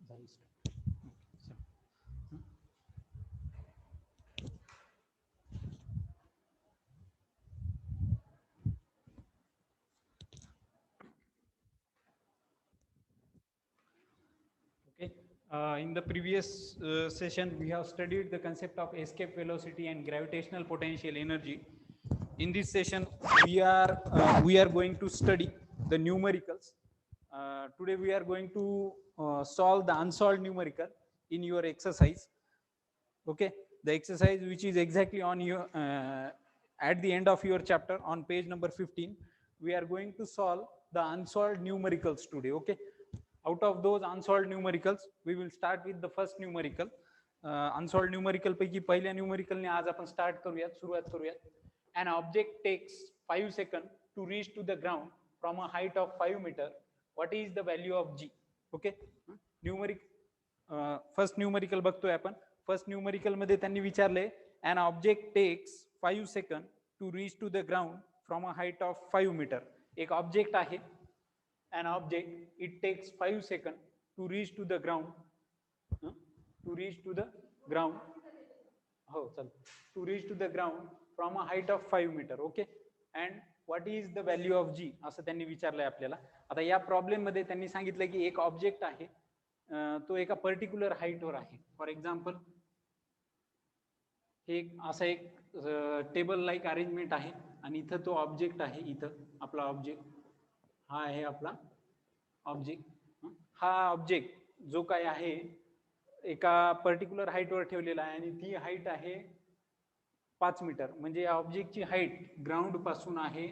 झाली start. Okay. In the previous session, we have studied the concept of escape velocity and gravitational potential energy. In this session, we are going to study the numericals. Today, we are going to solve the unsolved numerical in your exercise. Okay, the exercise which is exactly on your at the end of your chapter on page number 15. We are going to solve the unsolved numericals today. Okay, out of those unsolved numericals we will start with the first numerical. Unsolved numerical पैकी पहिल्या numerical ने आज आपण start करूयात, सुरुवात करूयात. An object takes 5 seconds to reach to the ground from a height of 5 meter. What is the value of g? Okay, numeric first numerical बघतोय आपण. फर्स्ट न्यूमरिकल मध्ये त्यांनी विचारले an object takes 5 second to reach to the ground from a height of 5 metre. एक object आहे, an object it takes 5 seconds to reach to the ground, to reach to the ground, हो चल, to reach to the ground from a height of 5 meter. Okay, and what is the value of g असं त्यांनी विचारलंय आपल्याला. आता या problem मध्ये त्यांनी सांगितलं की एक ऑब्जेक्ट आहे, तो एका पर्टिक्युलर हाईटवर आहे. फॉर एक्झाम्पल हे असं एक टेबल लाईक अरेंजमेंट आहे आणि इथं तो ऑब्जेक्ट आहे. इथं आपला ऑब्जेक्ट हा आहे, आपला ऑब्जेक्ट. हा ऑब्जेक्ट जो काय आहे एका पर्टिक्युलर हाईटवर ठेवलेला आहे आणि ती हाईट आहे 5 मीटर. म्हणजे या ऑब्जेक्टची हाईट ग्राउंड पासून आहे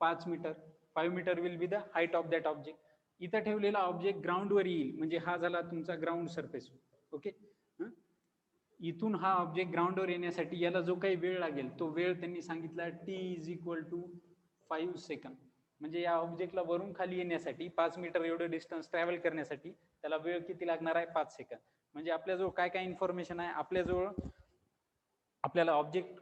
5 metre. 5 metre will be the height of that object. इथं ठेवलेला ऑब्जेक्ट ग्राउंडवर येईल म्हणजे हा झाला तुमचा ग्राउंड सरफेस. ओके, इथून हा ऑब्जेक्ट ग्राउंडवर येण्यासाठी याला जो काही वेळ लागेल तो वेळ त्यांनी सांगितला t is equal to 5 second. म्हणजे या ऑब्जेक्टला वरून खाली येण्यासाठी 5 मीटर एवढं डिस्टन्स ट्रॅव्हल करण्यासाठी त्याला वेळ किती लागणार आहे? 5 सेकंड. म्हणजे आपल्याजवळ काय काय इन्फॉर्मेशन आहे? आपल्याजवळ आपल्याला ऑब्जेक्ट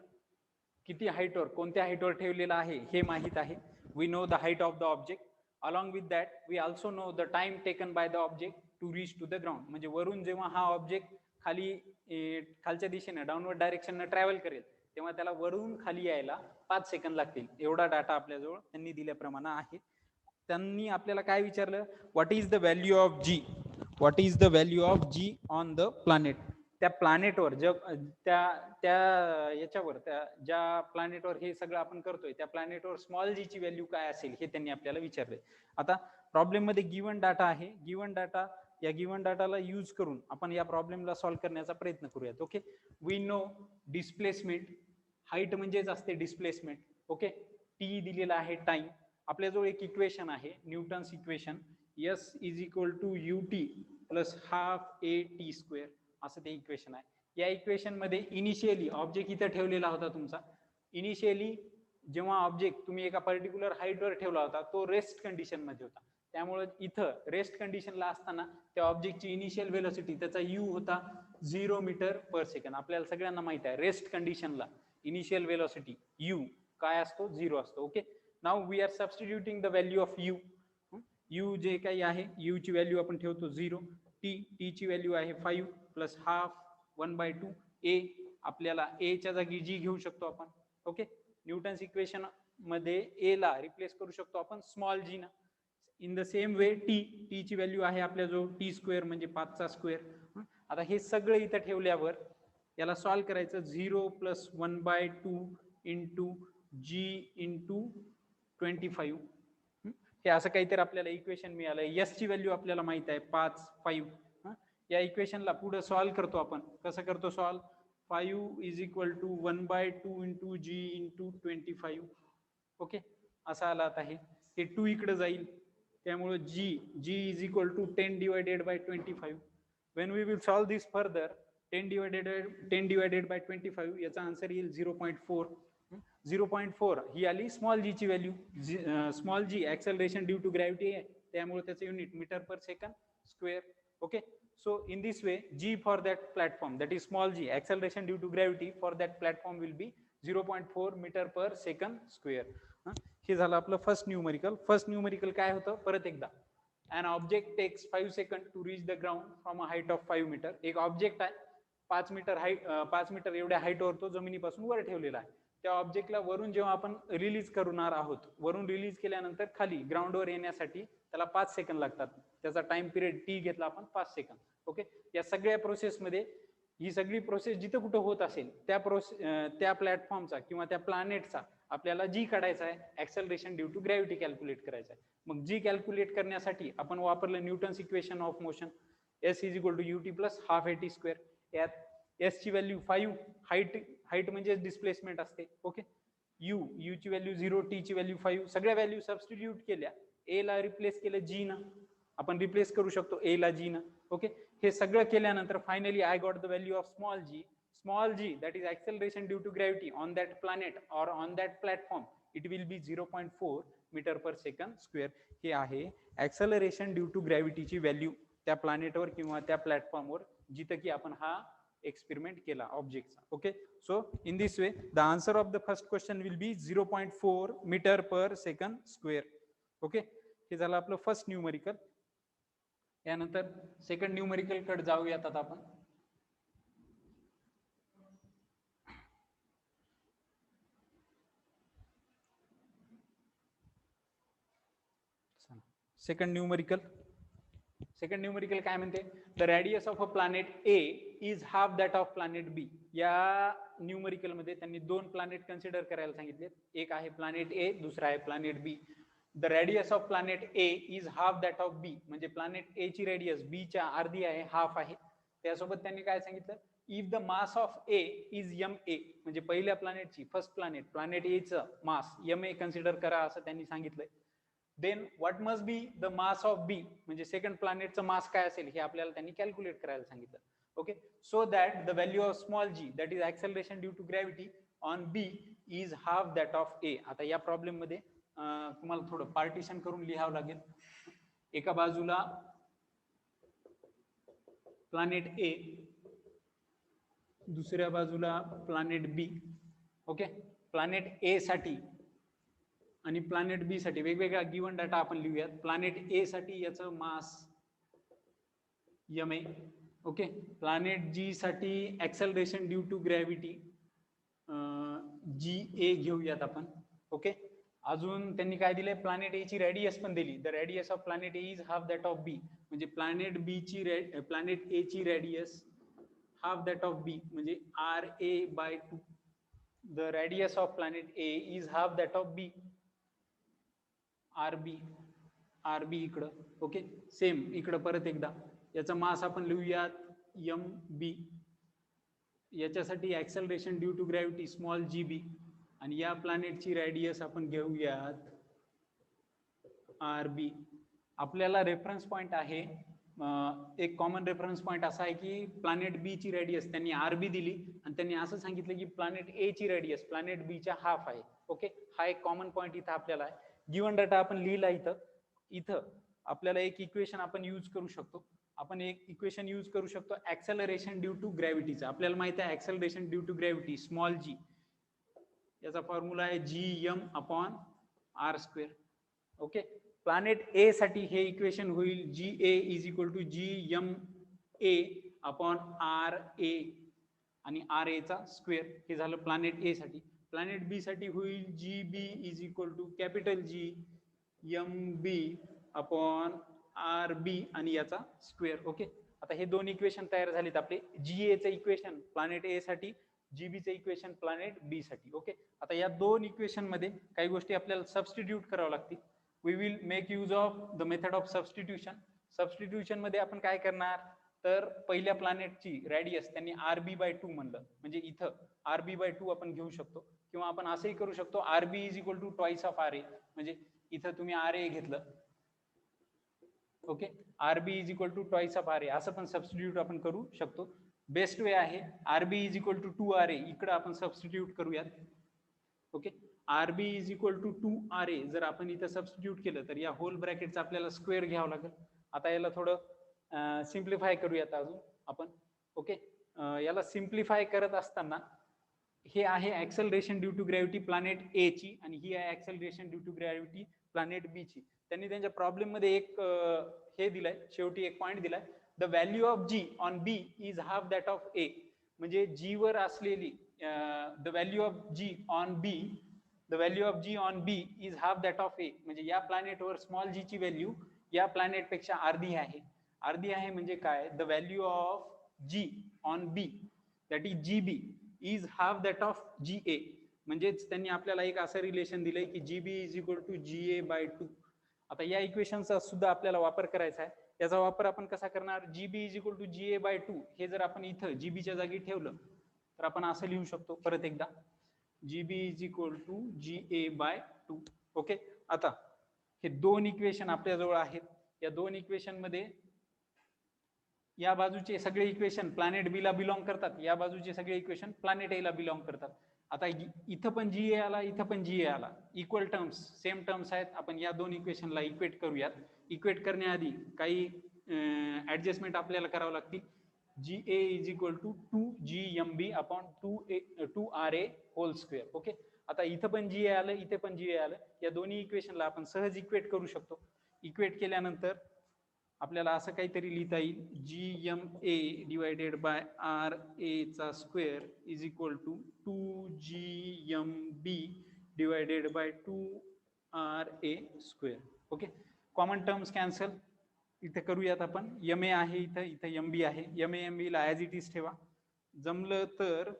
किती हाईटवर, कोणत्या हाईटवर ठेवलेला आहे हे माहित आहे. We know the height of the object. Along with that we also know the time taken by the object to reach to the ground. म्हणजे वरून जेव्हा हा ऑब्जेक्ट खाली खालच्या दिशेने डाऊनवर्ड डायरेक्शनने ट्रॅव्हल करेल तेव्हा त्याला वरून खाली यायला 5 सेकंद लागतील. एवढा डाटा आपल्याजवळ त्यांनी दिल्याप्रमाणे आहे. त्यांनी आपल्याला काय विचारलं? What is the value of g? What is the value of G on the planet? त्या प्लॅनेटवर जग त्या त्या याच्यावर त्या ज्या प्लॅनेटवर हे सगळं आपण करतोय त्या प्लॅनेटवर स्मॉल जी ची व्हॅल्यू काय असेल हे त्यांनी आपल्याला विचारले. आता प्रॉब्लेम मध्ये गिवन डाटा आहे. गिवन डाटा, या गिवन डाटाला यूज करून आपण या प्रॉब्लेमला सॉल्व्ह करण्याचा प्रयत्न करूयात. Okay, we know displacement, height म्हणजेच असते डिस्प्लेसमेंट. ओके, टी दिलेला आहे टाइम. आपल्याजवळ एक इक्वेशन आहे Newton's equation, s is equal to u t plus half a t square असं ते इक्वेशन आहे. या इक्वेशन मध्ये इनिशियली ऑब्जेक्ट इथं ठेवलेला होता तुमचा. इनिशियली जेव्हा ऑब्जेक्ट तुम्ही एका पर्टिक्युलर हाईटवर ठेवला होता तो रेस्ट कंडिशन मध्ये होता. त्यामुळे इथं रेस्ट कंडिशनला असताना त्या ऑब्जेक्टची इनिशियल व्हेलॉसिटी त्याचा यू होता 0 मीटर पर सेकंड. आपल्याला सगळ्यांना माहित आहे रेस्ट कंडिशनला इनिशियल व्हेलॉसिटी यू काय असतो? 0 असतो. Okay, now we are substituting the value of u. U जे काही आहे यू ची व्हॅल्यू आपण ठेवतो 0. टी ची व्हॅल्यू आहे 5 प्लस हाफ 1/2 ए. आपल्याला ए च्या जागी जी घेऊ शकतो आपण. ओके, न्यूटन्स इक्वेशन मध्ये ए ला रिप्लेस करू शकतो आपण स्मॉल जी ना. In the same way T ची व्हॅल्यू आहे आपल्याजवळ टी स्क्वेअर म्हणजे 5 चा स्क्वेअर. आता हे सगळं इथं ठेवल्यावर याला सॉल्व्ह करायचं 0 प्लस 1/2 इंटू जी इंटू 25. हे असं काहीतरी आपल्याला इक्वेशन मिळालं. एस ची व्हॅल्यू आपल्याला माहित आहे 5 5. या इक्वेशनला पुढे सॉल्व्ह करतो आपण. कसं करतो solve? 5 is equal to 1/2 into G into 25. Okay, असा आला. आता हे 2 इकडे जाईल त्यामुळे G is equal to 10 divided by 25. When we will solve this further 10 divided by 25 याचा आन्सर येईल 0.4. 0.4 ही आली स्मॉल जी ची value. Small g acceleration due to gravity आहे त्यामुळे त्याचं unit metre per second square. Okay, so in this way g for that platform, that is small g, acceleration due to gravity for that platform will be 0.4 meter per second square. हे झालं आपलं first numerical. First numerical काय होतं परत एकदा? An object takes 5 seconds to reach the ground from a height of 5 meter. एक object आहे 5 metre height 5 metre एवढ्या हाईटवर तो जमिनीपासून वर ठेवलेला आहे. त्या ऑब्जेक्टला वरून जेव्हा आपण रिलीज करणार आहोत, वरून रिलीज केल्यानंतर खाली ग्राउंडवर येण्यासाठी त्याला 5 सेकंद लागतात. त्याचा टाइम पिरियड टी घेतला आपण 5 सेकंद. ओके, या सगळ्या प्रोसेसमध्ये ही सगळी प्रोसेस जिथं कुठं होत असेल त्या प्लॅटफॉर्मचा किंवा त्या प्लॅनेटचा आपल्याला जी काढायचा आहे, acceleration due to gravity calculate करायचा आहे. मग जी कॅल्क्युलेट करण्यासाठी आपण वापरलं Newton's equation of motion, s is equal to u t plus half a t square. यात एस ची व्हॅल्यू 5, हाईट म्हणजे डिस्प्लेसमेंट असते. ओके, यू ची व्हॅल्यू 0, टी ची व्हॅल्यू 5, सगळ्या व्हॅल्यू सबस्टिट्यूट केल्या, ए ला रिप्लेस केलं जी न, आपण रिप्लेस करू शकतो ए ला जी न. ओके, हे सगळं केल्यानंतर finally I got the value of small g that is acceleration due to gravity on that planet or on that platform. It will be 0.4 metre per second square. हे आहे ऍक्सेलरेशन ड्यू टू ग्रॅव्हिटीची value त्या प्लॅनेटवर किंवा त्या प्लॅटफॉर्मवर जिथं की आपण हा एक्सपेरिमेंट केला ऑब्जेक्टचा. Okay, so in this way the answer of the first question will be 0.4 metre per second square. Okay, हे झालं आपलं फर्स्ट न्यूमरिकल. यानंतर सेकंड न्यूमरिकल कडे जाऊयात आता आपण. सेकंड न्यूमरिकल काय म्हणते, the radius of a planet A is half that of planet B. या न्यूमरिकल मध्ये त्यांनी दोन प्लॅनेट कन्सिडर करायला सांगितले. एक आहे प्लॅनेट ए, दुसरा आहे planet B. The radius of planet A is half that of B, म्हणजे प्लॅनेट ए ची रेडियस बी च्या अर्धी आहे, हाफ आहे. त्यासोबत त्यांनी काय सांगितलं, if the mass of a is m a, म्हणजे पहिल्या प्लॅनेटची फर्स्ट प्लॅनेट ए चं मास एम ए कन्सिडर करा असं त्यांनी सांगितलंय. Then what must be the mass of B, म्हणजे सेकंड प्लॅनेटचं मास काय असेल हे आपल्याला त्यांनी कॅल्क्युलेट करायला सांगितलं. Okay, so that the value of small G that is acceleration due to gravity on B is half that of A. आता या प्रॉब्लेम मध्ये तुम्हाला थोडं पार्टिशन करून लिहावं लागेल. एका बाजूला प्लॅनेट ए, दुसऱ्या बाजूला प्लॅनेट बी. ओके, प्लॅनेट ए साठी आणि प्लॅनेट बी साठी वेगवेगळा गिवन डाटा आपण लिहूयात. प्लॅनेट ए साठी याचं मास एम ए. ओके, प्लॅनेट जी साठी ऍक्सेलरेशन ड्यू टू ग्रॅव्हिटी जी ए घेऊयात आपण. ओके, अजून त्यांनी काय दिले, प्लॅनेट ए ची रेडियस पण दिली. The radius of planet A is half that of B, म्हणजे प्लॅनेट ए ची radius half that of B, म्हणजे R A by 2. The radius of planet A is half that of B, R B इकडं. Okay, same इकडं परत एकदा याचा मास आपण लिहूयात एम बी. याच्यासाठी acceleration due to gravity small g b, आणि या प्लॅनेटची रेडियस आपण घेऊयात आर बी. आपल्याला रेफरन्स पॉइंट आहे, एक कॉमन रेफरन्स पॉइंट असा आहे की प्लॅनेट बी ची रेडियस त्यांनी आर बी दिली आणि त्यांनी असं सांगितलं की प्लॅनेट ए ची रेडियस प्लॅनेट बी च्या हाफ आहे. ओके, हा एक कॉमन पॉइंट इथं आपल्याला आहे. गिवन डाटा आपण लिहिला इथं आपल्याला एक इक्वेशन आपण यूज करू शकतो. ऍक्सेलरेशन ड्यू टू ग्रॅव्हिटीचा. आपल्याला माहित आहे acceleration due to gravity small G, याचा फॉर्म्युला आहे G M upon R square. Okay, planet ए साठी हे इक्वेशन होईल G A is equal to G M A upon R A आणि आर ए चा स्क्वेअर. हे झालं प्लॅनेट ए साठी. प्लॅनेट बी साठी होईल g B is equal to capital g m b upon r b आणि याचा स्क्वेअर. ओके, आता हे दोन इक्वेशन तयार झालेत आपले. जी ए चं इक्वेशन प्लॅनेट ए साठी, जीबी चं इक्वेशन प्लॅनेट बी साठी. ओके, आता या दोन इक्वेशन मध्ये काही गोष्टी आपल्याला सबस्टिट्यूट कराव्या लागतील. We will make use of the method of substitution. Substitution मध्ये आपण काय करणार, तर पहिल्या प्लॅनेटची रेडियस त्यांनी आर बी बाय 2 म्हणलं, म्हणजे इथं आर बी बाय 2 आपण घेऊ शकतो. किंवा आपण असंही करू शकतो R B is equal to twice of R A, म्हणजे इथं तुम्ही आर ए घेतलं. Okay, R B is equal to twice of R A असं पण सबस्टिट्यूट आपण करू शकतो. बेस्ट वे आहे R B is equal to 2 R A, इकडं आपण सबस्टिट्यूट करूयात. Okay, R B is equal to 2 R A जर आपण इथं सबस्टिट्यूट केलं तर या होल ब्रॅकेटचा आपल्याला स्क्वेअर घ्यावं लागेल. आता याला थोडं सिम्प्लिफाय करूयात अजून आपण. ओके, याला सिम्प्लिफाय करत असताना हे आहे acceleration due to gravity planet A ची आणि ही आहे acceleration due to gravity planet B ची. त्यांनी त्यांच्या प्रॉब्लेम मध्ये एक हे दिलंय, शेवटी एक पॉइंट दिलाय, the value of G on B is half that of A. म्हणजे जी वर असलेली the value of G on B, the value of G on B is half that of A. म्हणजे या प्लॅनेटवर स्मॉल जी ची value या planet पेक्षा अर्धी आहे. अर्धी आहे म्हणजे काय, the value of G on B that is G B is half that of G A. म्हणजेच त्यांनी आपल्याला एक असं रिलेशन दिलंय की G B is equal to G A by 2. आता या इक्वेशनचा सुद्धा आपल्याला वापर करायचा आहे. याचा वापर आपण कसा करणार, g B is equal to G A by 2 हे जर आपण इथं जी बीच्या जागी ठेवलं तर आपण असं लिहू शकतो परत एकदा, g B is equal to G A by 2. Okay. आता हे दोन इक्वेशन आपल्याजवळ आहेत. या दोन इक्वेशन मध्ये या बाजूचे सगळे इक्वेशन प्लॅनेट बी ला बिलॉंग करतात, या बाजूचे सगळे इक्वेशन प्लॅनेट ए ला बिलॉंग करतात. आता इथं पण जी ए आला, इथं पण जी ए आला, इक्वल टर्म्स, सेम टर्म्स आहेत. आपण या दोन इक्वेशनला इक्वेट करूयात. इक्वेट करण्याआधी काही ऍडजस्टमेंट आपल्याला करावं लागतील. G A is equal to 2GMB upon 2RA whole square. Okay. आता इथं पण जी ए आलं, इथे पण जी ए आलं, या दोन्ही इक्वेशनला आपण सहज इक्वेट करू शकतो. इक्वेट केल्यानंतर आपल्याला असं काहीतरी लिहिता येईल, GMA डिवायडेड बाय RA चा square is equal to 2GMB divided by 2RA square. Okay. Common terms cancel इथे करूयात आपण. MA आहे इथं, इथं MB आहे. MA MB ला ऍज इट इज ठेवा. जमलं तर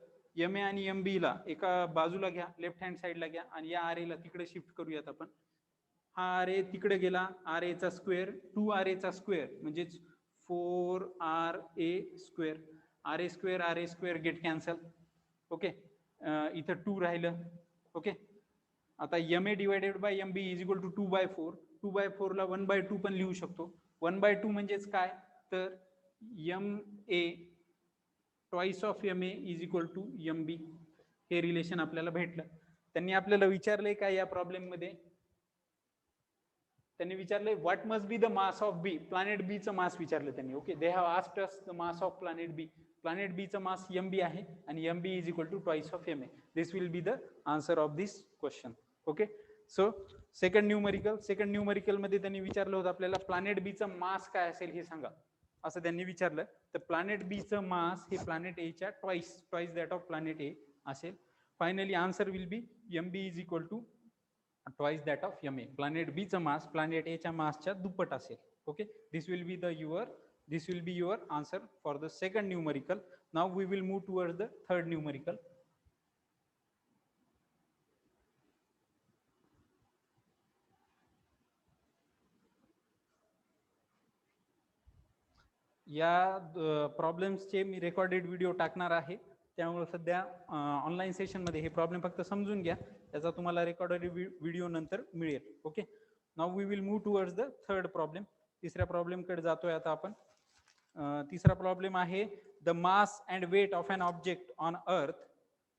MA आणि MB ला एका बाजूला घ्या, लेफ्ट हँड साईडला घ्या, आणि या RA ला तिकडे शिफ्ट करूयात आपण. हा RA तिकडे गेला, RA चा स्क्वेअर 2RA चा स्क्वेअर म्हणजेच 4RA square. RA square get cancel. Okay. इथं 2 राहिलं. ओके. आता MA divided by MB is equal to 2/4. 2/4 ला 1/2 पण लिहू शकतो. 1/2 म्हणजेच काय, तर MA twice of MA is equal to MB. हे रिलेशन आपल्याला भेटलं. त्यांनी आपल्याला विचारलंय काय या प्रॉब्लेम मध्ये, त्यांनी विचारलंय what must be the mass of B. Planet B चं मास विचारलं त्यांनी. Okay. They have asked us the mass of planet B. Planet B चं मास MB आहे आणि MB is equal to twice of MA. This will be the answer of this question. Okay. So second numerical मध्ये त्यांनी विचारलं होतं आपल्याला planet B चं मास काय असेल हे सांगा, असं त्यांनी विचारलं. तर प्लॅनेट बी चं मास हे प्लॅनेट ए च्या twice that of planet A असेल. Finally answer will be MB is equal to twice that of MA. Planet B चं मास प्लॅनेट ए च्या मासच्या दुप्पट असेल. Okay. This will be your answer for the second numerical. Now we will move towards the third numerical. या प्रॉब्लेम्सचे मी recorded video टाकणार आहे, त्यामुळे सध्या ऑनलाईन सेशन मध्ये हे प्रॉब्लेम फक्त समजून घ्या, त्याचा तुम्हाला रेकॉर्डेड व्हिडिओ नंतर मिळेल. Okay. Now we will move towards the third problem. तिसऱ्या प्रॉब्लेम कडे जातोय आता आपण. तिसरा प्रॉब्लेम आहे the mass and weight of an object on earth.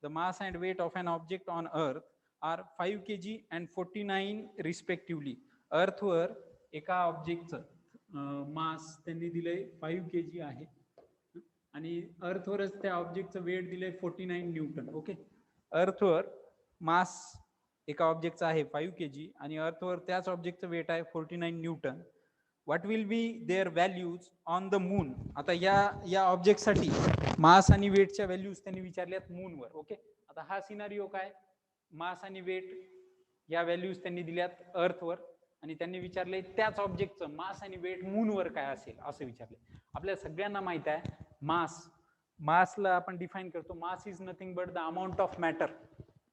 The mass and weight of an object on earth are 5 kg and 49 respectively. अर्थवर एका ऑब्जेक्टचं मास त्यांनी दिलंय 5 kg आहे आणि अर्थवरच त्या ऑब्जेक्टचं वेट दिलंय 49 न्यूटन. ओके. अर्थवर मास एका ऑब्जेक्टचा आहे 5 kg आणि अर्थवर त्याच ऑब्जेक्टचं वेट आहे 49 newton. What will be there values on the moon. आता या ऑब्जेक्टसाठी मास आणि वेटच्या व्हॅल्यूज त्यांनी विचारल्यात मूनवर. ओके. आता हा सिनारिओ काय, मास आणि वेट या व्हॅल्यूज त्यांनी दिल्यात अर्थवर आणि त्यांनी विचारले त्याच ऑब्जेक्टचं मास आणि वेट मूनवर काय असेल असं विचारले. आपल्याला सगळ्यांना माहित आहे मासला आपण डिफाइन करतो, mass is nothing but the amount of matter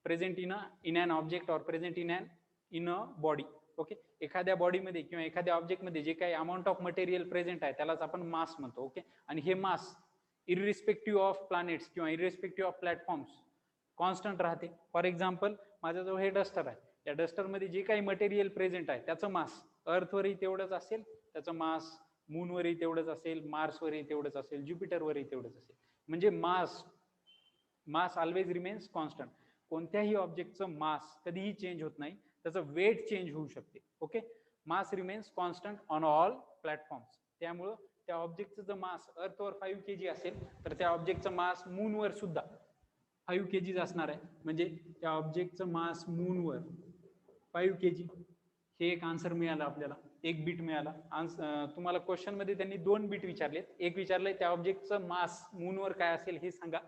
present in an object और present in a body. Okay. एखाद्या बॉडीमध्ये किंवा एखाद्या ऑब्जेक्टमध्ये जे काही अमाऊंट ऑफ मटेरियल प्रेझेंट आहे त्यालाच आपण मास म्हणतो. ओके. आणि हे मास इरिस्पेक्टिव्ह ऑफ प्लॅनेट्स किंवा इरिस्पेक्टिव्ह ऑफ प्लॅटफॉर्म्स कॉन्स्टंट राहते. फॉर एक्झाम्पल माझ्याजवळ हे डस्टर आहे, या डस्टरमध्ये जे काही मटेरियल प्रेझेंट आहे त्याचं मास अर्थवरही तेवढंच असेल, त्याचं मास मूनवरही तेवढंच असेल, मार्सवरही तेवढंच असेल, ज्युपिटरवरही तेवढंच असेल. म्हणजे मास ऑलवेज रिमेन्स कॉन्स्टंट. कोणत्याही ऑब्जेक्टचं मास कधीही चेंज होत नाही, त्याचं वेट चेंज होऊ शकते. Okay. Mass remains constant on all platforms. त्यामुळं त्या ऑब्जेक्टचं जर मास अर्थवर 5 kg असेल तर त्या ऑब्जेक्टचं मास मूनवर सुद्धा 5 kg असणार आहे. म्हणजे त्या ऑब्जेक्टचं मास मूनवर 5 kg हे एक आन्सर मिळालं आपल्याला, एक बीट मिळाला. तुम्हाला क्वेश्चन मध्ये त्यांनी 2 बीट विचारलेत. एक विचारलंय त्या ऑब्जेक्टचं मास मूनवर काय असेल हे सांगा,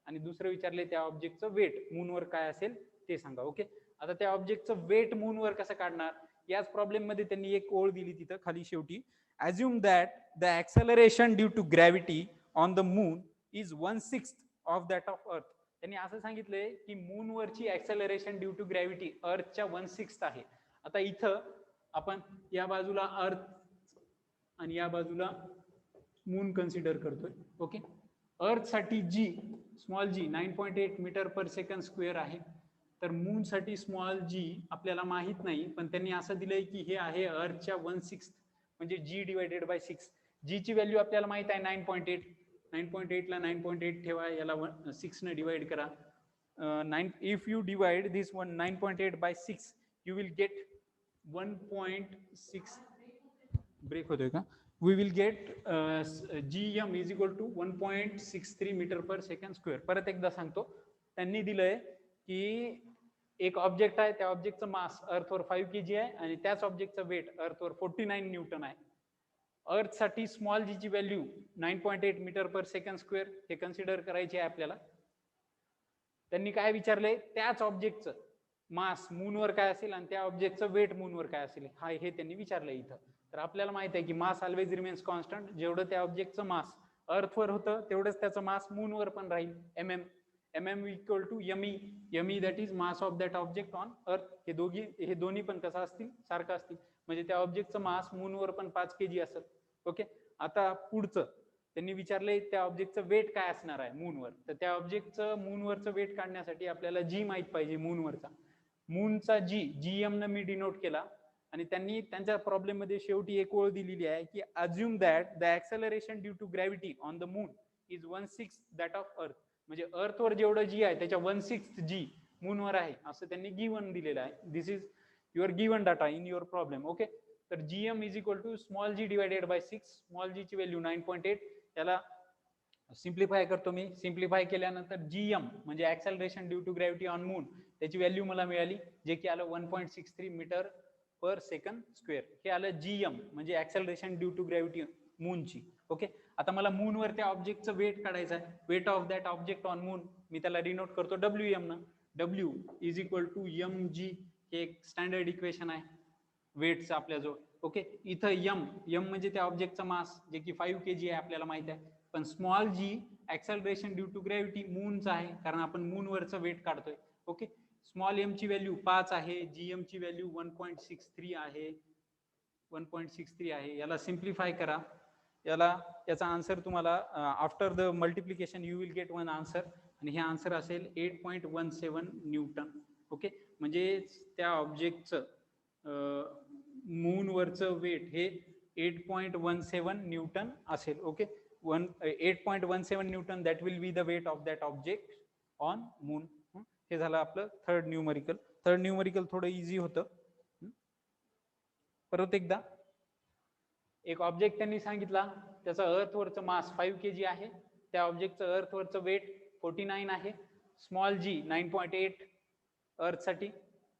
आणि दुसरं विचारले त्या ऑब्जेक्टचं वेट मूनवर काय असेल ते सांगा. ओके, आता त्या ऑब्जेक्टचं वेट मूनवर कसं काढणार, याच प्रॉब्लेम मध्ये त्यांनी एक ओळ दिली तिथं खाली शेवटी. Assume that the acceleration due to gravity on the moon is 1/6 of that of earth. त्यांनी असं सांगितलंय की मूनवरची ऍक्सेलरेशन ड्यू टू ग्रॅव्हिटी अर्थच्या 1/6 आहे. आता इथं आपण या बाजूला अर्थ आणि या बाजूला मून कन्सिडर करतोय. ओके, अर्थ साठी जी स्मॉल जी 9.8 मीटर पर सेकंड स्क्वेअर आहे, तर मून साठी स्मॉल जी आपल्याला माहित नाही, पण त्यांनी असं दिलंय की हे आहे अर्थच्या 1/6 म्हणजे जी डिवायडेड बाय 6. जी ची व्हॅल्यू आपल्याला माहित आहे 9.8. 9.8 ला 9.8 ठेवा, याला 6 ने डिवाइड करा. If you divide this 9.8 by 6 you will get 1.6. Break होतोय का? We will get GM is equal to 1.63 metre per second square. परत एकदा सांगतो, त्यांनी दिलंय की एक ऑब्जेक्ट आहे, त्या ऑब्जेक्टचं मास अर्थवर 5 kg आहे आणि त्याच ऑब्जेक्टचं वेट अर्थवर 49 न्यूटन आहे. अर्थ साठी स्मॉल जी ची value 9.8 metre per second square हे कन्सिडर करायचे आहे आपल्याला. त्यांनी काय विचारलंय, त्याच ऑब्जेक्टचं मास मूनवर काय असेल आणि त्या ऑब्जेक्टचं वेट मूनवर काय असेल हे त्यांनी विचारलंय इथं. तर आपल्याला माहित आहे की मास ऑलवेज रिमेन्स कॉन्स्टंट. जेवढं त्या ऑब्जेक्टचं मास अर्थवर होतं तेवढंच त्याचं मास मूनवर पण राहील. mm equal to me that is mass of that object on earth. हे दोन्ही पण कसं असतील, सारखं असतील. म्हणजे त्या ऑब्जेक्टचं मास मूनवर पण 5 kg असेल. ओके, आता पुढचं त्यांनी विचारले त्या ऑब्जेक्टचं वेट काय असणार आहे मूनवर. तर त्या ऑब्जेक्टचं मूनवरचं वेट काढण्यासाठी आपल्याला जी माहित पाहिजे मूनवरचा. मूनचा GM न मी डिनोट केला, आणि त्यांनी त्यांच्या प्रॉब्लेम मध्ये शेवटी एक ओळ दिलेली आहे की assume that the acceleration due to gravity on the moon is 1/6 that of earth. म्हणजे अर्थवर जेवढं जी आहे त्याच्या 1/6 जी मूनवर आहे असं त्यांनी गिवन दिलेलं आहे. This is your given data in your problem. Okay, तर GM is equal to small G divided by 6. Small जी ची व्हॅल्यू 9.8. त्याला सिम्प्लिफाय करतो मी. सिम्प्लिफाय केल्यानंतर GM म्हणजे acceleration due to gravity on moon, त्याची व्हॅल्यू मला मिळाली जे की आलं 1.63 मीटर पर सेकंड स्क्वेअर. हे आलं GM म्हणजे ऍक्सेलरेशन ड्यू टू ग्रॅव्हिटी मूनची. ओके, आता मला मूनवर त्या ऑब्जेक्टचं वेट काढायचं आहे, weight of that object on moon. मी त्याला डिनोट करतो WM न. W is equal to mg. हे एक स्टँडर्ड इक्वेशन आहे वेटचं आपल्याजवळ. ओके, इथं m म्हणजे त्या ऑब्जेक्टचा मास जे की 5 kg आहे आपल्याला माहित आहे, पण small g acceleration due to gravity मूनचा आहे कारण आपण मूनवरचं वेट काढतोय. ओके, स्मॉल m ची व्हॅल्यू 5 आहे, GM ची व्हॅल्यू 1.63 आहे. 1.63 आहे. याला सिम्प्लिफाय करा. याचा आन्सर तुम्हाला after the multiplication you will get one answer, आणि हे आन्सर असेल 8.17 न्यूटन. ओके, म्हणजे त्या ऑब्जेक्टचं मूनवरचं वेट हे 8.17 न्यूटन असेल. ओके, 8.17 newton that will be the weight of that object on moon. हे झालं आपलं थर्ड न्यूमरिकल. थर्ड न्यूमरिकल थोडं इझी होतं. परत एकदा, एक ऑब्जेक्ट त्यांनी सांगितला त्याचा अर्थवरचं मास 5 kg आहे, त्या ऑब्जेक्टचं अर्थवरचं वेट 49 आहे, स्मॉल जी 9.8 अर्थसाठी.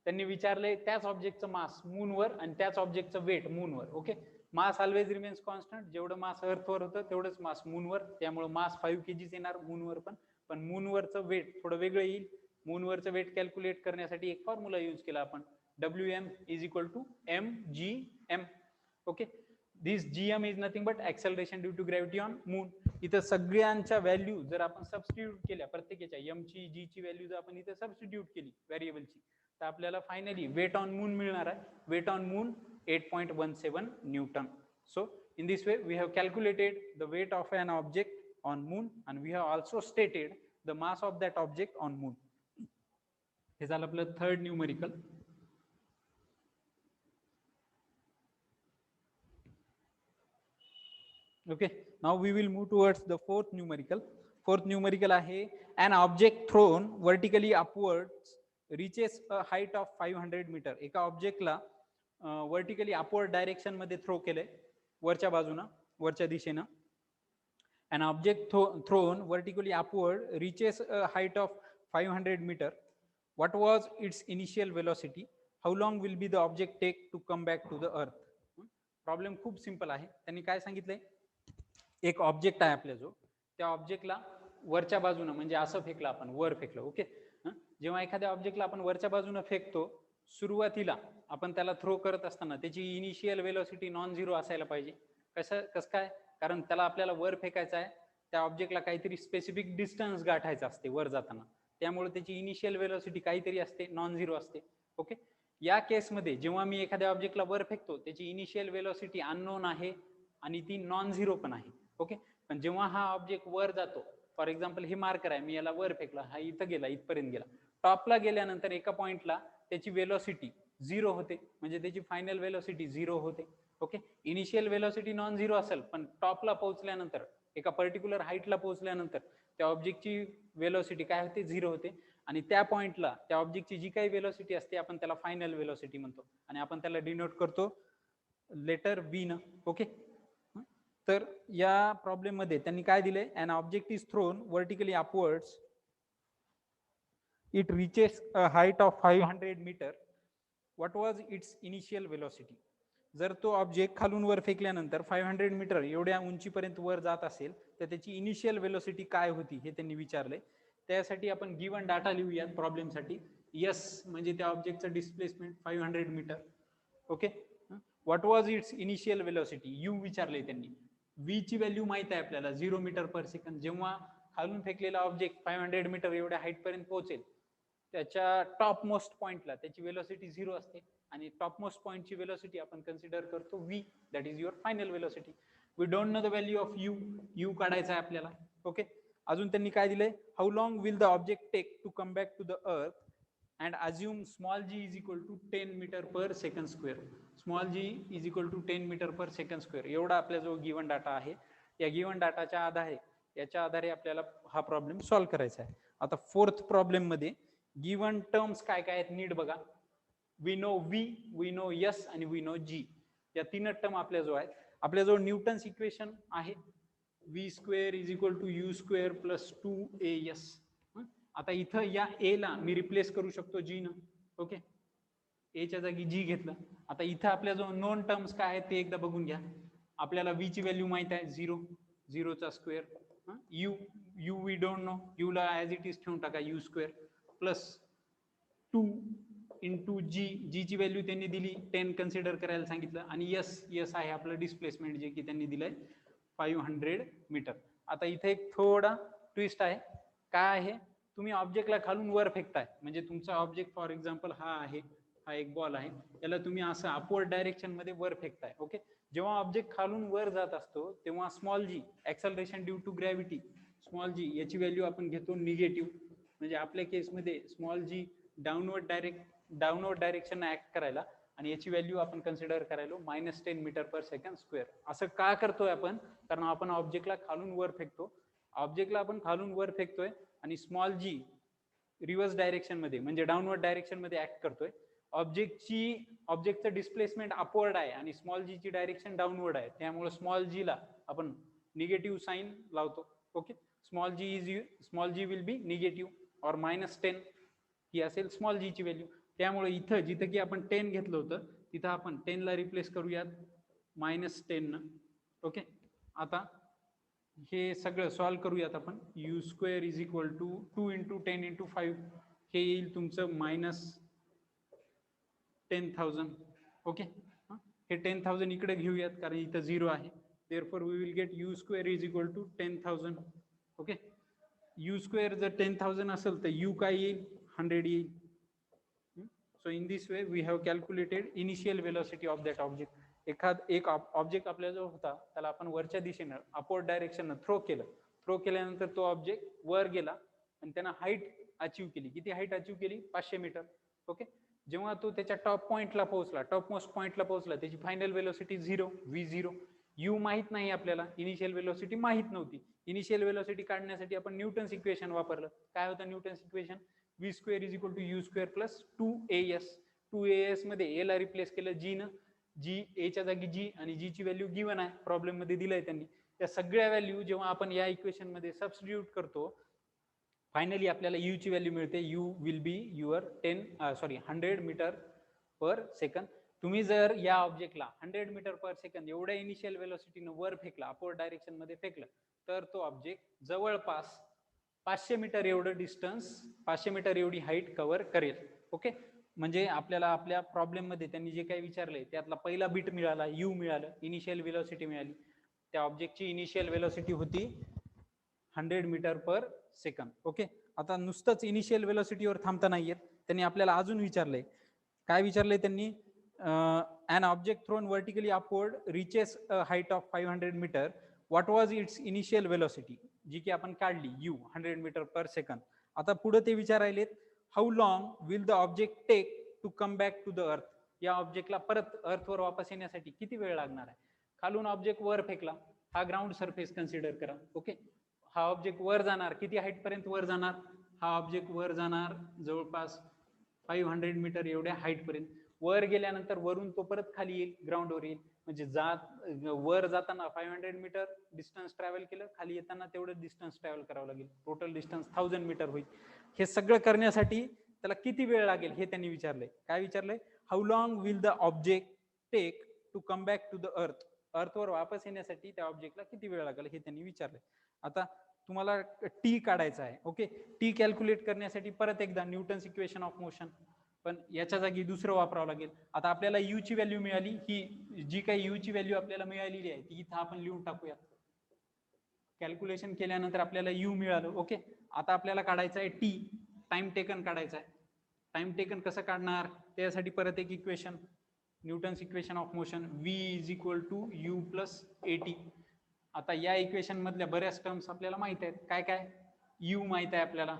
त्यांनी विचारले त्याच ऑब्जेक्टचं मास मूनवर आणि त्याच ऑब्जेक्टचं वेट मूनवर. ओके, मास ऑलवेज रिमेन्स कॉन्स्टंट. जेवढं मास अर्थवर होतं तेवढंच मास मूनवर, त्यामुळे मास 5 kg येणार मूनवर पण मूनवरचं वेट थोडं वेगळं येईल. मूनवरचं वेट कॅल्क्युलेट करण्यासाठी एक फॉर्म्युला यूज केला आपण, WM is equal to mgm. Okay, this GM is nothing but acceleration due to gravity on moon. इथं सगळ्यांच्या व्हॅल्यू जर आपण सबस्टिट्यूट केल्या, प्रत्येकाच्या m ची g ची व्हॅल्यू जर आपण इथं सबस्टिट्यूट केली व्हेरिएबलची, तर आपल्याला फायनली वेट ऑन मून मिळणार आहे. Weight on moon 8.17 newton. So in this way we have calculated the weight of an object on moon and we have also stated the mass of that object on moon. हे झालं आपलं third numerical. Okay, now we will move towards the fourth numerical. Fourth numerical आहे an object thrown vertically upwards reaches a height of 500 meter. एका ऑब्जेक्टला vertically upward direction मध्ये throw केले, वरच्या बाजूनं, वरच्या दिशेनं. An object thrown vertically upward reaches a height of 500 meter. What was its initial velocity? How long will be the object take to come back to the earth. Problem खूप simple आहे. त्यांनी काय सांगितलंय, एक ऑब्जेक्ट आहे आपल्या जो, त्या ऑब्जेक्टला वरच्या बाजूनं म्हणजे असं फेकलं आपण, वर फेकलं. ओके, जेव्हा एखाद्या ऑब्जेक्टला आपण वरच्या बाजूनं फेकतो, सुरुवातीला आपण त्याला थ्रो करत असताना त्याची इनिशियल वेलोसिटी नॉन झिरो असायला पाहिजे. कसं काय? कारण त्याला आपल्याला वर फेकायचं आहे, त्या ऑब्जेक्टला काहीतरी स्पेसिफिक डिस्टन्स गाठायचं असते वर जाताना, त्यामुळे त्याची इनिशियल वेलोसिटी काहीतरी असते, नॉन झिरो असते. ओके, या केसमध्ये जेव्हा मी एखाद्या ऑब्जेक्टला वर फेकतो त्याची इनिशियल वेलोसिटी अननोन आहे आणि ती नॉन झिरो पण आहे. ओके, पण जेव्हा हा ऑब्जेक्ट वर जातो, फॉर एक्झाम्पल हे मार्कर आहे, मी याला वर फेकला, हा इथं गेला, इथपर्यंत गेला, टॉपला गेल्यानंतर एका पॉइंटला त्याची वेलोसिटी झिरो होते, म्हणजे त्याची फायनल वेलोसिटी झिरो होते. Okay, initial velocity non zero असेल, पण टॉपला पोहोचल्यानंतर, एका पर्टिक्युलर हाईटला पोहोचल्यानंतर त्या ऑब्जेक्टची वेलोसिटी काय होते, झिरो होते. आणि त्या पॉइंटला त्या ऑब्जेक्टची जी काही वेलोसिटी असते आपण त्याला फायनल वेलोसिटी म्हणतो, आणि आपण त्याला डिनोट करतो लेटर बी न. ओके, तर या प्रॉब्लेम मध्ये त्यांनी काय दिले, an object is thrown vertically upwards, it reaches a height of 500 metre, what was its initial velocity. जर तो ऑब्जेक्ट खालून वर फेकल्यानंतर 500 मीटर एवढ्या उंचीपर्यंत वर जात असेल तर त्याची इनिशियल वेलोसिटी काय होती हे त्यांनी विचारले. त्यासाठी आपण गिवन डाटा लिहूयात प्रॉब्लेमसाठी. यस म्हणजे त्या ऑब्जेक्टचं displacement 500 metre. Okay, what was its initial velocity, U विचारले त्यांनी. व्ही ची व्हॅल्यू माहित आहे आपल्याला 0 मीटर पर सेकंद. जेव्हा खालून फेकलेला ऑब्जेक्ट 500 मीटर एवढ्या हाईट पर्यंत पोहोचेल त्याच्या टॉप मोस्ट पॉइंटला त्याची वेलोसिटी 0 असते, आणि टॉप मोस्ट पॉइंटची वेलोसिटी आपण कन्सिडर करतो v, that is your final velocity. We don't know the value of u काढायचा आहे आपल्याला. ओके, अजून त्यांनी काय दिलंय, how long will the object take to come back to the earth and assume small g is equal to 10 metre per second square. Small g is equal to 10 metre per second square एवढा आपल्या जो given data आहे, या given डाटाच्या आधारे याच्या आधारे आपल्याला हा प्रॉब्लेम सॉल्व्ह करायचा आहे. आता फोर्थ प्रॉब्लेम मध्ये गिवन टर्म्स काय काय आहेत नीट बघा. We know v, we know s आणि वी नो g. या तीन टर्म आपल्या जो आहेत, आपल्याजवळ न्यूटन्स इक्वेशन आहे, v square is equal to u square plus 2as. आता इथं या a ला मी रिप्लेस करू शकतो g न. ओके, a च्या जागी g घेतलं. आता इथं आपल्याजवळ नोन टर्म्स काय आहेत ते एकदा बघून घ्या. आपल्याला v ची व्हॅल्यू माहित आहे 0, 0 चा square. u we don't know, u ला ऍज इट इज ठेवून टाका u square plus 2 into g, g ची व्हॅल्यू त्यांनी दिली 10 कन्सिडर करायला सांगितलं, आणि यस आहे आपलं डिस्प्लेसमेंट जे की त्यांनी दिलंय 500 मीटर. आता इथे एक थोडा ट्विस्ट आहे. काय आहे, तुम्ही ऑब्जेक्टला खालून वर फेकताय, म्हणजे तुमचा ऑब्जेक्ट फॉर एक्झाम्पल हा आहे, हा एक बॉल आहे, याला तुम्ही असं अपवर्ड डायरेक्शन मध्ये वर फेकताय. ओके, जेव्हा ऑब्जेक्ट खालून वर जात असतो तेव्हा small G, acceleration due to gravity, small G याची व्हॅल्यू आपण घेतो निगेटिव्ह. म्हणजे आपल्या केसमध्ये small G downward direction act करायला, आणि याची व्हॅल्यू आपण कन्सिडर करायला -10 मीटर पर सेकंड स्क्वेअर. असं का करतोय आपण, कारण आपण ऑब्जेक्टला खालून वर फेकतो, ऑब्जेक्टला आपण खालून वर फेकतोय आणि स्मॉल जी रिव्हर्स डायरेक्शन मध्ये म्हणजे डाऊनवर्ड डायरेक्शन मध्ये ऍक्ट करतोय. ऑब्जेक्टचं डिस्प्लेसमेंट अपवर्ड आहे आणि स्मॉल जी ची डायरेक्शन डाऊनवर्ड आहे, त्यामुळे स्मॉल जी ला आपण निगेटिव्ह साइन लावतो. Okay, small g will be negative और -10 ही असेल स्मॉल जी ची व्हॅल्यू. त्यामुळे इथं जिथं की आपण 10 घेतलं होतं तिथं आपण 10 ला रिप्लेस करूयात -10 न. ओके, आता हे सगळं सॉल्व्ह करूयात आपण. u square is equal to 2 into 10 into 5 हे येईल तुमचं -10,000. ओके, हे 10,000 इकडे घेऊयात कारण इथं 0 आहे. therefore we will get u square is equal to 10,000. Okay, u square जर 10,000 असेल तर u काय येईल, 100 येईल. So in this way we have calculated initial velocity of that object. एक ऑब्जेक्ट आपल्याजवळ होता, त्याला आपण वरच्या दिशेनं अपवर्ड डायरेक्शन थ्रो केल्यानंतर तो ऑब्जेक्ट वर गेला आणि त्यानं हाईट अचीव केली. किती हाईट अचीव केली, 500 मीटर. ओके, जेव्हा तो त्याच्या टॉप पॉइंटला पोहोचला, टॉप मोस्ट पॉइंटला पोहोचला, त्याची फायनल वेलोसिटी 0, v0. u माहित नाही आपल्याला, इनिशियल वेलोसिटी माहित नव्हती. इनिशियल वेलोसिटी काढण्यासाठी आपण न्यूटन्स इक्वेशन वापरलं. काय होतं Newton's equation, v square is equal to u square plus 2as. 2as मध्ये a ला रिप्लेस केलं g न, g a च्या जागी g, आणि g ची व्हॅल्यू गिवन आहे प्रॉब्लेम मध्ये दिलंय त्यांनी. त्या सगळ्या व्हॅल्यू जेव्हा आपण या इक्वेशन मध्ये सबस्टिट्यूट करतो, फायनली आपल्याला u ची व्हॅल्यू मिळते. u will be your 100 metre per second. तुम्ही जर या ऑब्जेक्टला 100 मीटर पर सेकंद एवढ्या इनिशियल वेलोसिटीनं वर फेकला, अपवर्ड डायरेक्शन मध्ये फेकलं, तर तो ऑब्जेक्ट जवळपास 500 मीटर एवढं डिस्टन्स, 500 मीटर एवढी हाईट कव्हर करेल. ओके, म्हणजे आपल्याला आपल्या प्रॉब्लेम मध्ये त्यांनी जे काही विचारलंय त्यातला पहिला बिट मिळाला, यू मिळालं, इनिशियल वेलोसिटी मिळाली. त्या ऑब्जेक्टची इनिशियल वेलोसिटी होती 100 मीटर पर सेकंद. ओके, आता नुसतंच इनिशियल वेलोसिटीवर थांबता नाहीयेत, त्यांनी आपल्याला अजून विचारलंय. काय विचारलंय त्यांनी? an object thrown vertically upward reaches a height of 500 meter. What was its initial velocity? जी की आपण काढली u 100 मीटर पर सेकंद. आता पुढे ते विचारायलेत, how long will the object take to come back to the earth? या ऑब्जेक्टला परत अर्थवर वापस येण्यासाठी किती वेळ लागणार आहे? खालून ऑब्जेक्ट वर फेकला, हा ग्राउंड सरफेस कन्सिडर करा. ओके, हा ऑब्जेक्ट वर जाणार, किती हाईट पर्यंत वर जाणार? हा ऑब्जेक्ट वर जाणार जवळपास 500 मीटर एवढ्या हाईट पर्यंत. वर गेल्यानंतर वरून तो परत खाली येईल, ग्राउंडवर येईल. म्हणजे वर जाताना 500 मीटर डिस्टन्स ट्रॅव्हल केलं, खाली येताना तेवढं डिस्टन्स ट्रॅव्हल करावं लागेल, टोटल डिस्टन्स 1000 मीटर होईल. हे सगळं करण्यासाठी त्याला किती वेळ लागेल हे त्यांनी विचारलंय. काय विचारलंय? How long will the object take to come back to the earth? अर्थवर वापस येण्यासाठी त्या ऑब्जेक्टला किती वेळ लागेल हे त्यांनी विचारलंय. आता तुम्हाला टी काढायचा आहे. ओके, टी कॅल्क्युलेट करण्यासाठी परत एकदा न्यूटन्स इक्वेशन ऑफ मोशन, पण याच्या जागी दुसरं वापरावं लागेल. आता आपल्याला यू ची व्हॅल्यू मिळाली, ही जी काही यू ची व्हॅल्यू आपल्याला मिळालेली आहे ती इथं आपण लिहून टाकूया. कॅल्क्युलेशन केल्यानंतर आपल्याला यू मिळालं. ओके, आता आपल्याला काढायचं आहे टी, टाइम टेकन काढायचा आहे. टाइम टेकन कसं काढणार? त्यासाठी परत एक equation, Newton's equation of motion, v is equal to u plus a t. आता या इक्वेशन मधल्या बऱ्याच टर्म्स आपल्याला माहित आहेत. काय काय? यू माहित आहे आपल्याला,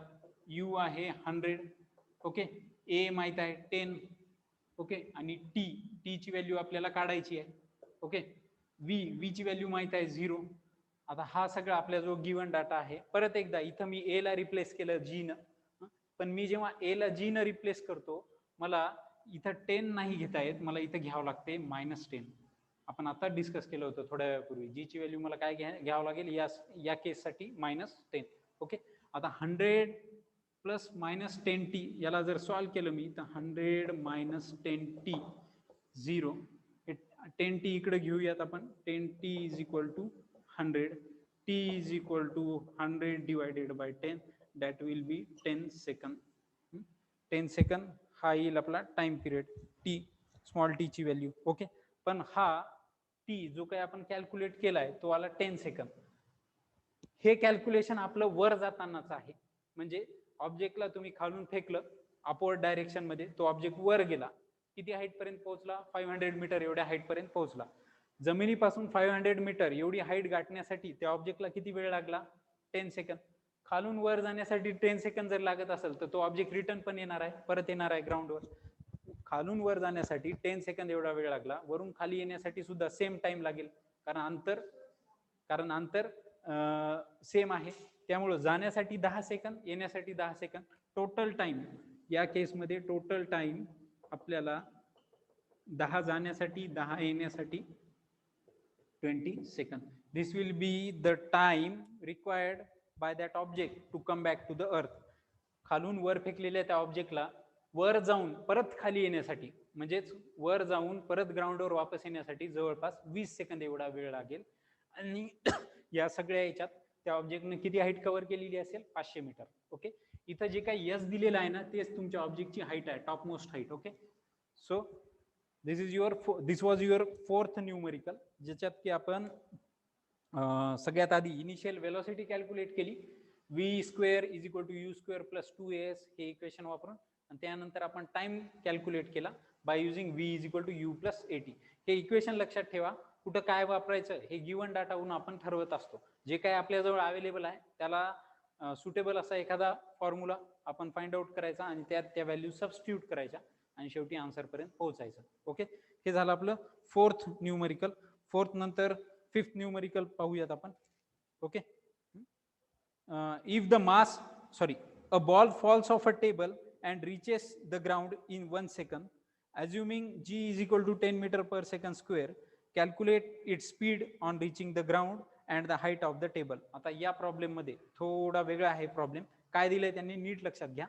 यू आहे 100. ओके, ए माहित आहे 10. ओके, आणि टी ची व्हॅल्यू आपल्याला काढायची आहे. ओके, व्ही ची व्हॅल्यू माहित आहे 0. आता हा सगळा आपल्या जो गिवन डाटा आहे. परत एकदा इथं मी ए ला रिप्लेस केलं जी न, पण मी जेव्हा ए ला जी न रिप्लेस करतो, मला इथं 10 नाही घेता येत, मला इथं घ्यावं लागते -10. आपण आता डिस्कस केलं होतं थोड्या वेळापूर्वी, जी ची व्हॅल्यू मला काय घ्यावं लागेल या केससाठी -10. ओके, आता 100 प्लस -10t याला जर सॉल्व्ह केलं मी तर 100 - 10t 0. 10t इकडे घेऊयात आपण. 10t is equal to 100, t is equal to 100 divided by 10, that will be 10 second. 10 सेकंद हा येईल आपला time period, t, small t ची व्हॅल्यू. ओके, पण हा टी जो काही आपण कॅल्क्युलेट केलाय तो आला 10 सेकंद. हे कॅल्क्युलेशन आपलं वर जातानाच आहे. म्हणजे ऑब्जेक्टला तुम्ही खालून फेकलं अपवर्ड डायरेक्शन मध्ये, तो ऑब्जेक्ट वर गेला, किती हाईट पर्यंत पोहोचला? 500 मीटर एवढ्या हाईट पर्यंत पोहोचला. जमिनीपासून 500 मीटर एवढी हाईट गाठण्यासाठी त्या ऑब्जेक्टला किती वेळ लागला? 10 सेकंद. खालून वर जाण्यासाठी 10 सेकंद जर लागत असेल तर तो ऑब्जेक्ट रिटर्न पण येणार आहे, परत येणार आहे ग्राउंडवर. खालून वर जाण्यासाठी 10 सेकंद एवढा वेळ लागला, वरून खाली येण्यासाठी सुद्धा सेम टाइम लागेल, कारण अंतर सेम आहे. त्यामुळे जाण्यासाठी 10 सेकंद, येण्यासाठी 10 सेकंद. टोटल टाइम या केसमध्ये टोटल टाइम आपल्याला 10 जाण्यासाठी 10 येण्यासाठी 20 सेकंद. This will be the time required by that object to come back to the earth. खालून वर फेकलेल्या त्या ऑब्जेक्टला वर जाऊन परत खाली येण्यासाठी, म्हणजेच वर जाऊन परत ग्राउंडवर वापस येण्यासाठी जवळपास 20 सेकंद एवढा वेळ लागेल. आणि या सगळ्या याच्यात त्या ऑब्जेक्टने किती हाईट कव्हर केलेली असेल? 500 मीटर. ओके, इथं जे काही यस दिलेलं आहे ना तेच तुमच्या ऑब्जेक्टची हाईट आहे, top most height. Okay, so this was your fourth numerical, ज्याच्यात की आपण सगळ्यात आधी इनिशियल वेलोसिटी कॅल्क्युलेट केली, v square is equal to u square plus 2as हे इक्वेशन वापरून, आणि त्यानंतर आपण टाइम कॅल्क्युलेट केला by using v is equal to u plus at. हे इक्वेशन लक्षात ठेवा, कुठं काय वापरायचं हे गिवन डाटावरून आपण ठरवत असतो. जे काय आपल्याजवळ अवेलेबल आहे त्याला सुटेबल असा एखादा फॉर्म्युला आपण फाइंड आउट करायचा आणि त्यात त्या व्हॅल्यू सबस्टिट्यूट करायच्या आणि शेवटी आन्सर पर्यंत पोहोचायचं. ओके, हे झालं आपलं फोर्थ न्यूमेरिकल. फोर्थ नंतर फिफ्थ न्यूमेरिकल पाहूयात आपण. Okay, if the mass a ball falls off a table and reaches the ground in 1 second, assuming g is equal to 10 meter per second square, calculate its speed on reaching the ground and the height of the table. आता या problem मध्ये थोडा वेगळा आहे problem. काय दिलंय त्यांनी नीट लक्षात घ्या.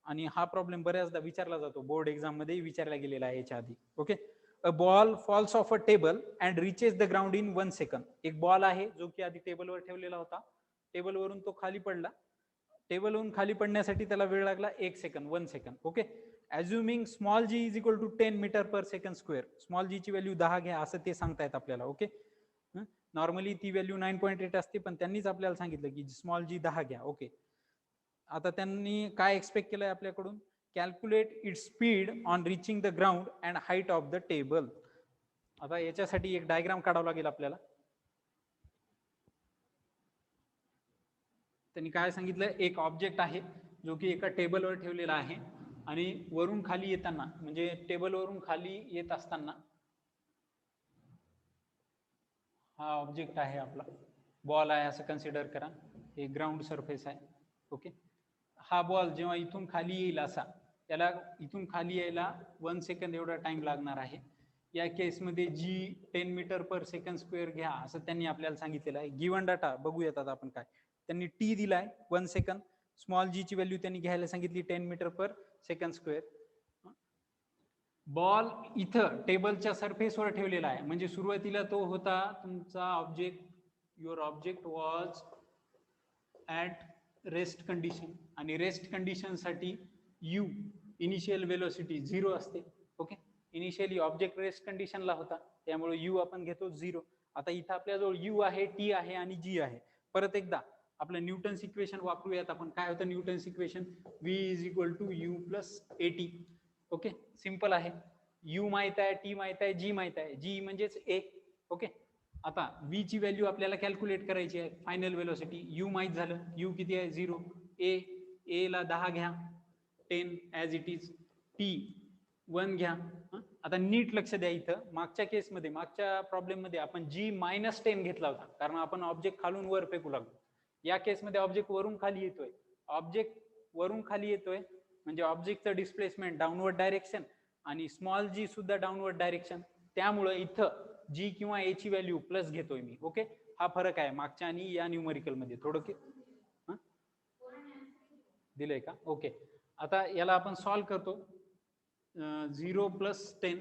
आणि हा प्रॉब्लेम बऱ्याचदा विचारला जातो, बोर्ड एक्झाम मध्ये विचारला गेलेला आहे याच्या आधी. Okay, a ball falls off a table and reaches the ground in 1 second. एक बॉल आहे जो की आधी टेबलवर ठेवलेला होता, टेबलवरून तो खाली पडला, टेबलवरून खाली पडण्यासाठी त्याला वेळ लागला 1 second, 1 second. Okay, assuming small G is equal to 10 metre per second square. Small जी ची व्हॅल्यू 10 घ्या असं ते सांगतायत आपल्याला. ओके, नॉर्मली ती व्हॅल्यू 9.8 असते, पण त्यांनीच आपल्याला सांगितलं की स्मॉल जी 10 घ्या. ओके, आता त्यांनी काय एक्सपेक्ट केलंय आपल्याकडून, calculate its speed on reaching the ground and height of the table. आता याच्यासाठी एक डायग्राम काढावं लागेल आपल्याला. त्यांनी काय सांगितलं, एक ऑब्जेक्ट आहे जो की एका टेबलवर ठेवलेला आहे आणि वरून खाली येताना, म्हणजे टेबलवरून खाली येत असताना हा ऑब्जेक्ट आहे आपला, बॉल आहे असं कन्सिडर करा, हे ग्राउंड सरफेस आहे. ओके, हा बॉल जेव्हा इथून खाली येईल असा, त्याला इथून खाली यायला 1 सेकंद एवढा टाइम लागणार आहे. या केसमध्ये जी 10 मीटर पर सेकंड स्क्वेअर घ्या असं त्यांनी आपल्याला सांगितलेलं आहे. गिवन डाटा बघूयात आता आपण काय. त्यांनी टी दिलाय 1 सेकंद, स्मॉल जी ची व्हॅल्यू त्यांनी घ्यायला सांगितली 10 metre per second square. Ball इथं टेबलच्या सरफेसवर ठेवलेला आहे, म्हणजे सुरुवातीला तो होता तुमचा object, your object was at rest condition, आणि रेस्ट कंडिशन साठी यू इनिशियल वेलोसिटी 0 असते. ओके, इनिशियली ऑब्जेक्ट रेस्ट कंडिशनला होता, त्यामुळे यू आपण घेतो 0. आता इथं आपल्याजवळ यू आहे, टी आहे आणि जी आहे. परत एकदा आपलं न्यूटन्स इक्वेशन वापरूयात आपण. काय होतं Newton's equation, v is equal to u plus at. Okay, simple आहे. यू माहित आहे, टी माहित आहे, जी माहित आहे, जी म्हणजेच ए. ओके, आता v ची व्हॅल्यू आपल्याला कॅल्क्युलेट करायची आहे, फायनल वेलोसिटी. u माहित झालं, u किती आहे 0, ए ला 10 घ्या, 10 ऍज इट इज, टी 1 घ्या. आता नीट लक्ष द्या, इथं मागच्या केसमध्ये, मागच्या प्रॉब्लेम मध्ये आपण g मायनस 10 घेतला होता, कारण आपण ऑब्जेक्ट खालून वर फेकू लागलो. या केसमध्ये ऑब्जेक्ट वरून खाली येतोय, ऑब्जेक्ट वरून खाली येतोय म्हणजे ऑब्जेक्टचं डिस्प्लेसमेंट डाऊनवर्ड डायरेक्शन आणि स्मॉल जी सुद्धा डाऊनवर्ड डायरेक्शन, त्यामुळे इथं जी किंवा ए ची व्हॅल्यू प्लस घेतोय मी. ओके, हा फरक आहे मागच्या आणि या न्यूमरिकल मध्ये. थोडं दिलंय का? ओके, आता याला आपण सॉल्व्ह करतो. 0 प्लस 10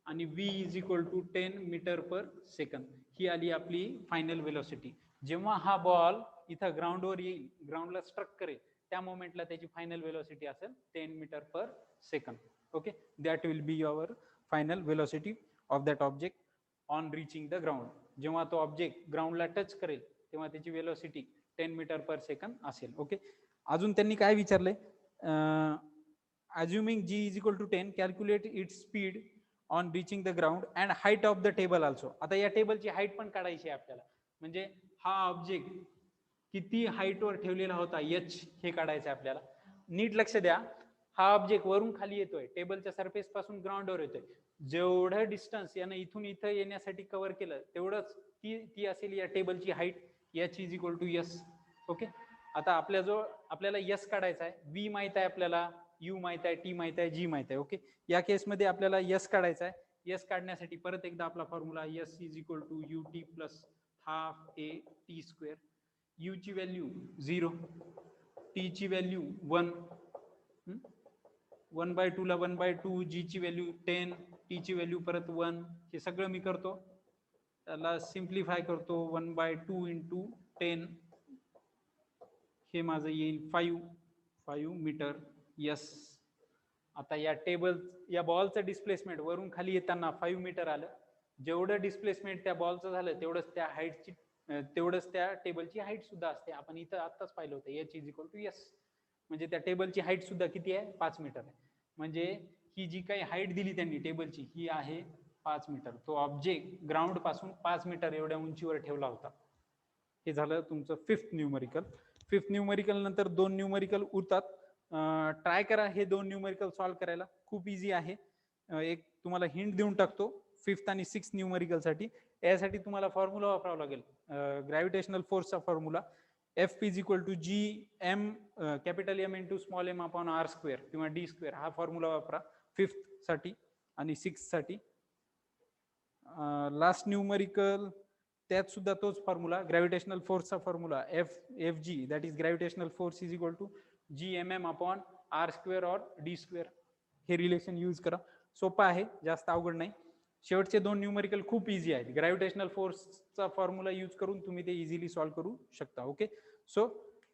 आणि v is equal to 10 metre per सेकंद, ही आली आपली फायनल वेलोसिटी. जेव्हा हा बॉल इथं ग्राउंडवर येईल, ग्राउंडला स्ट्रक करेल, त्या मोमेंटला त्याची फायनल वेलोसिटी असेल 10 metre per second. Okay, that will be your final velocity of that object on reaching the ground. जेव्हा तो ऑब्जेक्ट ग्राउंडला टच करेल तेव्हा त्याची वेलोसिटी 10 मीटर पर सेकंद असेल. ओके, अजून त्यांनी काय विचारलंय, assuming g is equal to 10 calculate its speed on reaching the ground and height of the table also. आता या टेबलची हाईट पण काढायची आहे आपल्याला, म्हणजे हा ऑब्जेक्ट किती हाईट वर ठेवलेला होता h हे काढायचं आहे आपल्याला. नीट लक्ष द्या, हा ऑब्जेक्ट वरून खाली येतोय, टेबलच्या सरफेस पासून ग्राउंडवर येतोय, जेवढं डिस्टन्स यानं इथून इथं येण्यासाठी कव्हर केलं तेवढंच ती असेल या टेबलची height, h is equal to s. Okay, आता आपल्याजवळ आपल्याला s काढायचा आहे, v माहित आहे आपल्याला, u माहित आहे, टी माहित आहे, जी माहित आहे. ओके, या केसमध्ये आपल्याला s काढायचा आहे. s काढण्यासाठी परत एकदा आपला formula, s is equal to u t plus half a t square. u ची व्हॅल्यू 0, टी ची व्हॅल्यू 1, 1/2 ला 1/2, जी ची व्हॅल्यू 10, टी ची व्हॅल्यू परत 1. हे सगळं मी करतो, त्याला सिम्प्लिफाय करतो, 1/2 इंटू 10, हे माझं येईल 5 मीटर यस. आता या टेबल, या बॉलचं डिस्प्लेसमेंट वरून खाली येताना 5 मीटर आलं. जेवढं डिस्प्लेसमेंट त्या बॉलचं झालं तेवढंच त्या हाईटची, तेवढंच त्या टेबलची हाईट सुद्धा असते. आपण इथं आत्ताच पाहिलं होतं h is equal to s, म्हणजे त्या टेबलची हाईट सुद्धा किती आहे 5 मीटर आहे. म्हणजे ही जी काही हाईट दिली त्यांनी टेबलची ही आहे 5 मीटर. तो ऑब्जेक्ट ग्राउंड पासून 5 मीटर एवढ्या उंचीवर ठेवला होता. हे झालं तुमचं फिफ्थ न्यूमरिकल. फिफ्थ न्यूमरिकल नंतर 2 न्यूमरिकल उरतात. ट्राय करा हे 2 न्यूमरिकल सॉल्व्ह करायला, खूप इझी आहे. एक तुम्हाला हिंट देऊन टाकतो, फिफ्थ आणि सिक्स्थ न्यूमरिकल साठी. यासाठी तुम्हाला फॉर्म्युला वापरावा लागेल, ग्रॅव्हिटेशनल फोर्सचा formula, F is equal to G M capital M into small M upon R square किंवा डी स्क्वेअर. हा फॉर्म्युला वापरा फिफ्थ साठी आणि सिक्स्थ साठी. लास्ट न्यूमरिकल त्यात सुद्धा तोच फॉर्म्युला, ग्रॅव्हिटेशनल फोर्सचा formula, F G, that is gravitational force is equal to G M M upon R square और डी स्क्वेअर हे रिलेशन यूज करा. सोपं आहे, जास्त अवघड नाही. शेवटचे दोन न्यूमेरिकल खूप इझी आहेत. ग्रॅव्हिटेशनल फोर्सचा फॉर्म्युला यूज करून तुम्ही ते इझिली सॉल्व्ह करू शकता. ओके, सो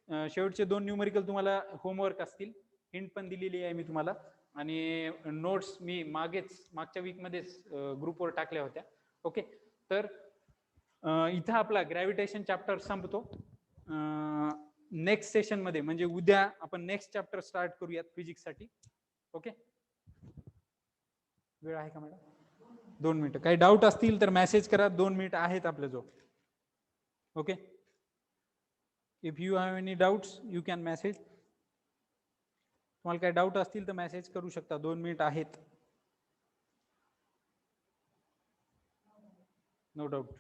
शेवटचे दोन न्यूमेरिकल तुम्हाला होमवर्क असतील. हिंट पण दिलेली आहे मी तुम्हाला, आणि नोट्स मी मागच्या वीकमध्येच ग्रुपवर टाकल्या होत्या. ओके, तर इथं आपला ग्रॅव्हिटेशन चॅप्टर संपतो. नेक्स्ट सेशन मध्ये म्हणजे उद्या आपण नेक्स्ट चॅप्टर स्टार्ट करूयात फिजिक्स साठी. ओके, वेळ आहे का मॅडम? 2 मिनिटं. काही डाऊट असतील तर मेसेज करा. 2 मिनिटं आहेत आपल्याजवळ. Okay, if you have any doubts you can message. तुम्हाला काही डाऊट असतील तर मेसेज करू शकता. 2 मिनिट आहेत. No doubt.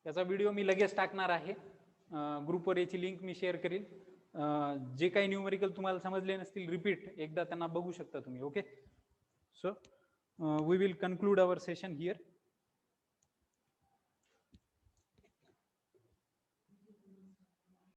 याचा व्हिडिओ मी लगेच टाकणार आहे ग्रुपवर. याची लिंक मी शेअर करेल. जे काही न्यूमेरिकल तुम्हाला समजले नसतील रिपीट एकदा त्यांना बघू शकता तुम्ही. Okay, so we will conclude our session here.